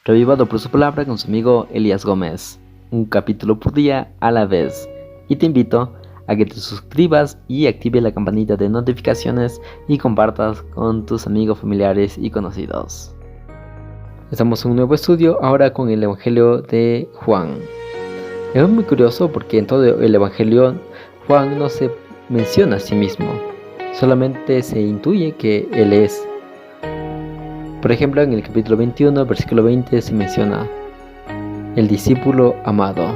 Revivado por su palabra con su amigo Elías Gómez, un capítulo por día a la vez. Y te invito a que te suscribas y active la campanita de notificaciones y compartas con tus amigos, familiares y conocidos. Estamos en un nuevo estudio ahora con el Evangelio de Juan. Es muy curioso porque en todo el Evangelio Juan no se menciona a sí mismo, solamente se intuye que él es. Por ejemplo, en el capítulo 21, versículo 20 se menciona el discípulo amado,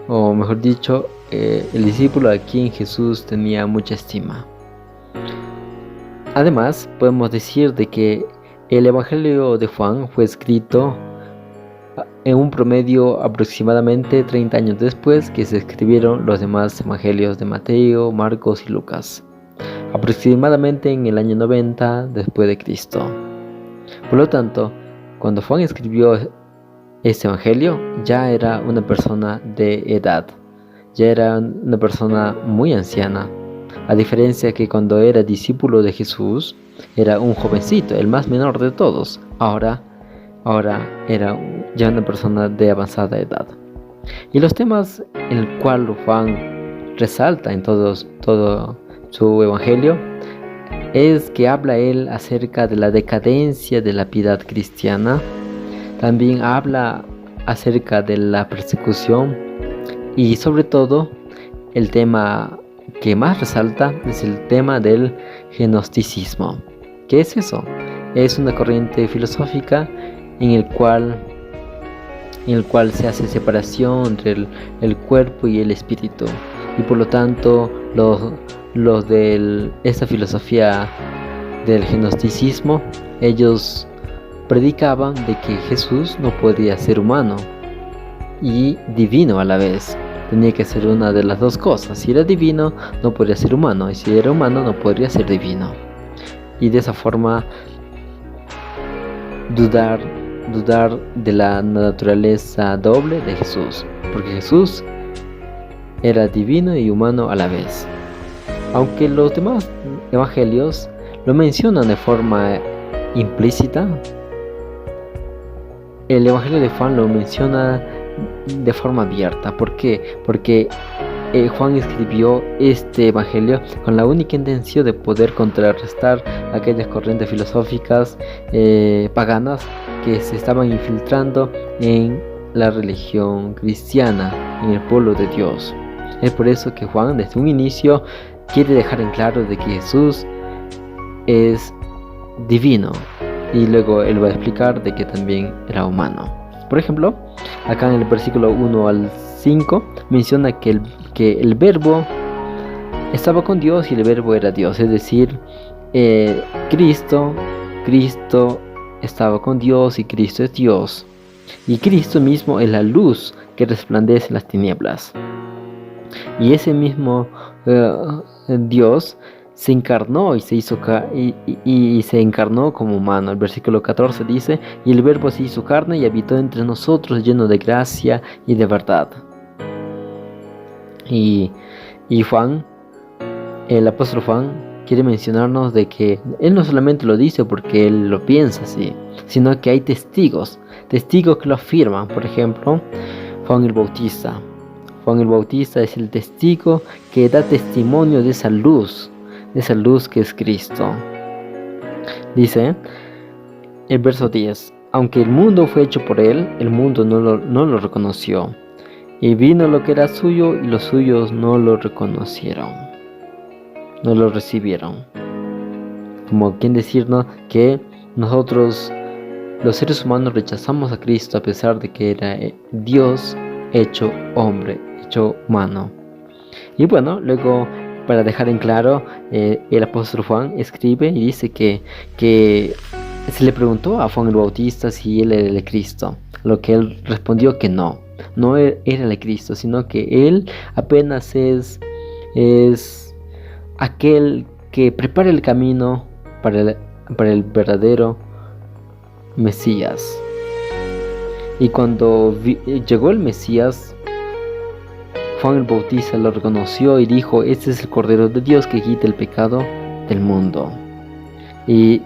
o mejor dicho, el discípulo a quien Jesús tenía mucha estima. Además, podemos decir de que el Evangelio de Juan fue escrito en un promedio aproximadamente 30 años después que se escribieron los demás evangelios de Mateo, Marcos y Lucas, aproximadamente en el año 90 después de Cristo. Por lo tanto, cuando Juan escribió este evangelio, ya era una persona de edad, ya era una persona muy anciana, a diferencia que cuando era discípulo de Jesús, era un jovencito, el más menor de todos. Ahora era ya una persona de avanzada edad. Y los temas en el cual Juan resalta en todo su evangelio es que habla él acerca de la decadencia de la piedad cristiana. También habla acerca de la persecución y sobre todo el tema que más resalta es el tema del gnosticismo. ¿Qué es eso? Es una corriente filosófica en el cual se hace separación entre el cuerpo y el espíritu, y por lo tanto los de esta filosofía del gnosticismo, ellos predicaban de que Jesús no podía ser humano y divino a la vez. Tenía que ser una de las dos cosas. Si era divino, no podría ser humano, y si era humano, no podría ser divino. Y de esa forma dudar de la naturaleza doble de Jesús, porque Jesús era divino y humano a la vez. Aunque los demás evangelios lo mencionan de forma implícita, el evangelio de Juan lo menciona de forma abierta. ¿Por qué? Porque Juan escribió este evangelio con la única intención de poder contrarrestar aquellas corrientes filosóficas paganas que se estaban infiltrando en la religión cristiana, en el pueblo de Dios. Es por eso que Juan desde un inicio quiere dejar en claro de que Jesús es divino, y luego él va a explicar de que también era humano. Por ejemplo, acá en el versículo 1 al 5 menciona que el verbo estaba con Dios y el verbo era Dios, es decir, Cristo estaba con Dios y Cristo es Dios, y Cristo mismo es la luz que resplandece en las tinieblas. Y ese mismo Dios se encarnó y se hizo y se encarnó como humano. El versículo 14 dice: y el verbo se hizo carne y habitó entre nosotros, lleno de gracia y de verdad. Y Juan, el apóstol Juan, quiere mencionarnos de que él no solamente lo dice porque él lo piensa así, sino que hay testigos que lo afirman. Por ejemplo, Juan el Bautista. Juan el Bautista es el testigo que da testimonio de esa luz que es Cristo. Dice el verso 10: aunque el mundo fue hecho por él, el mundo no lo reconoció, y vino lo que era suyo, y los suyos no lo reconocieron, no lo recibieron. Como quien decirnos que nosotros, los seres humanos, rechazamos a Cristo a pesar de que era Dios hecho hombre, hecho humano. Y bueno, luego, para dejar en claro, el apóstol Juan escribe y dice que se le preguntó a Juan el Bautista si él era el Cristo, lo que él respondió que no era el Cristo, sino que él apenas es aquel que prepara el camino para el verdadero Mesías. Y cuando llegó el Mesías, Juan el Bautista lo reconoció y dijo: este es el Cordero de Dios que quita el pecado del mundo. Y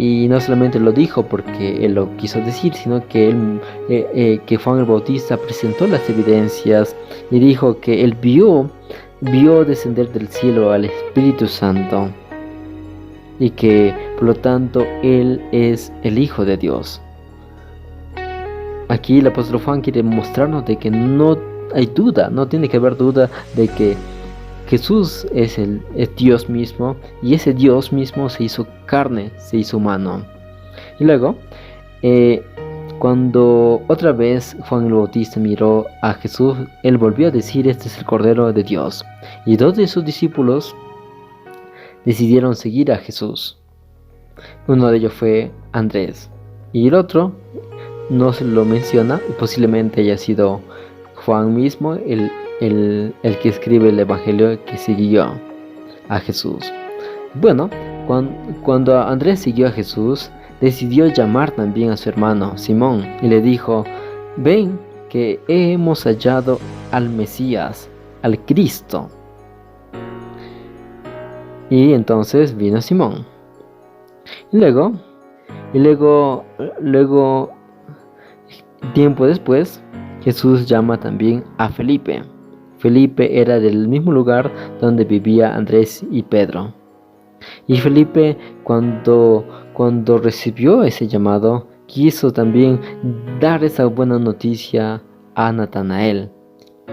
Y no solamente lo dijo porque él lo quiso decir, sino que que Juan el Bautista presentó las evidencias y dijo que él vio descender del cielo al Espíritu Santo y que por lo tanto él es el Hijo de Dios. Aquí el apóstol Juan quiere mostrarnos de que no hay duda, no tiene que haber duda de que Jesús es Dios mismo, y ese Dios mismo se hizo carne, se hizo humano. Y luego, cuando otra vez Juan el Bautista miró a Jesús, él volvió a decir: este es el Cordero de Dios. Y dos de sus discípulos decidieron seguir a Jesús. Uno de ellos fue Andrés, y el otro no se lo menciona, y posiblemente haya sido Juan mismo, el que escribe el Evangelio, que siguió a Jesús. Bueno, cuando Andrés siguió a Jesús, decidió llamar también a su hermano Simón y le dijo: ven, que hemos hallado al Mesías, al Cristo. Y entonces vino Simón. Y luego, tiempo después, Jesús llama también a Felipe. Felipe era del mismo lugar donde vivía Andrés y Pedro. Y Felipe, cuando recibió ese llamado, quiso también dar esa buena noticia a Natanael.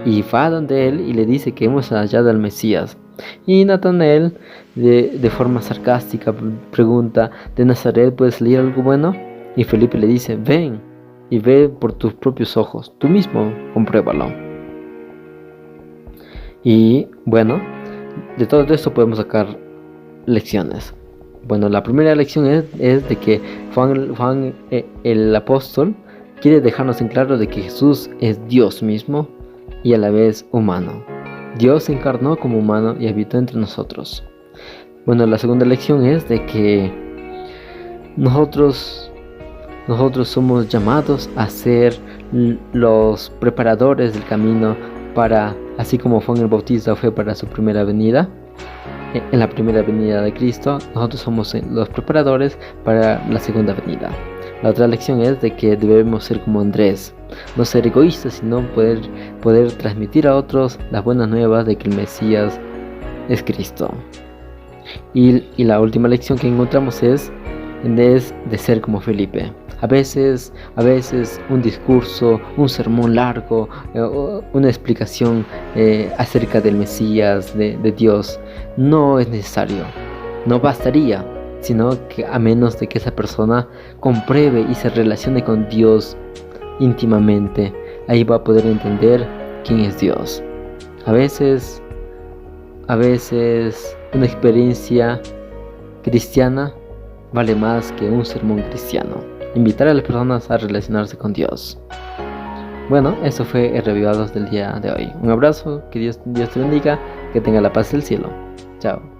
Y va donde él y le dice que hemos hallado al Mesías. Y Natanael, de forma sarcástica, pregunta: ¿de Nazaret puede salir algo bueno? Y Felipe le dice: ven y ve por tus propios ojos, tú mismo compruébalo. Y bueno, de todo esto podemos sacar lecciones. Bueno, la primera lección es de que Juan el apóstol quiere dejarnos en claro de que Jesús es Dios mismo y a la vez humano. Dios se encarnó como humano y habitó entre nosotros. Bueno, la segunda lección es de que nosotros somos llamados a ser los preparadores del camino para, así como Juan el Bautista fue para su primera venida, en la primera venida de Cristo, nosotros somos los preparadores para la segunda venida. La otra lección es de que debemos ser como Andrés, no ser egoístas, sino poder transmitir a otros las buenas nuevas de que el Mesías es Cristo. Y la última lección que encontramos es de ser como Felipe. A veces un discurso, un sermón largo, una explicación acerca del Mesías, de Dios, no es necesario, no bastaría, sino que a menos de que esa persona compruebe y se relacione con Dios íntimamente, ahí va a poder entender quién es Dios. A veces una experiencia cristiana vale más que un sermón cristiano. Invitar a las personas a relacionarse con Dios. Bueno, eso fue el Revivados del día de hoy. Un abrazo, que Dios te bendiga, que tenga la paz del cielo. Chao.